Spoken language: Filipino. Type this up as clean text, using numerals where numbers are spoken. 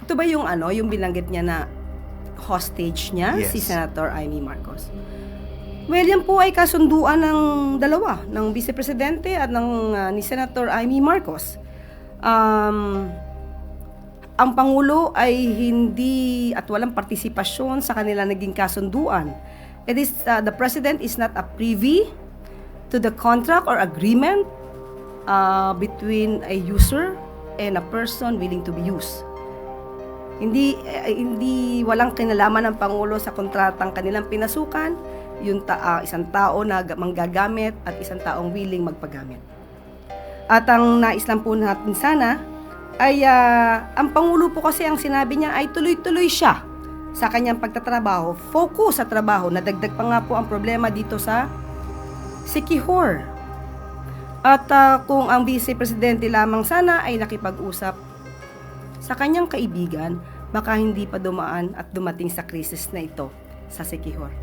Ito ba yung yung binanggit niya na hostage niya, Yes. si Senator Amy Marcos? Well, yan po ay kasunduan ng dalawa, ng Vice Presidente at ni Senator Amy Marcos. Ang Pangulo ay hindi at walang partisipasyon sa kanila naging kasunduan. It is, the President is not a privy to the contract or agreement between a user and a person willing to be used. Hindi walang kinalaman ng Pangulo sa kontratang kanilang pinasukan, yung isang tao na manggagamit at isang taong willing magpagamit. At ang nais lang po natin sana ay ang Pangulo po kasi ang sinabi niya ay tuloy-tuloy siya sa kanyang pagtatrabaho, focus sa trabaho. Nadagdag pa nga po ang problema dito sa Siquijor. At kung ang Vice Presidente lamang sana ay nakipag-usap sa kanyang kaibigan, baka hindi pa dumaan at dumating sa krisis na ito sa Siquijor.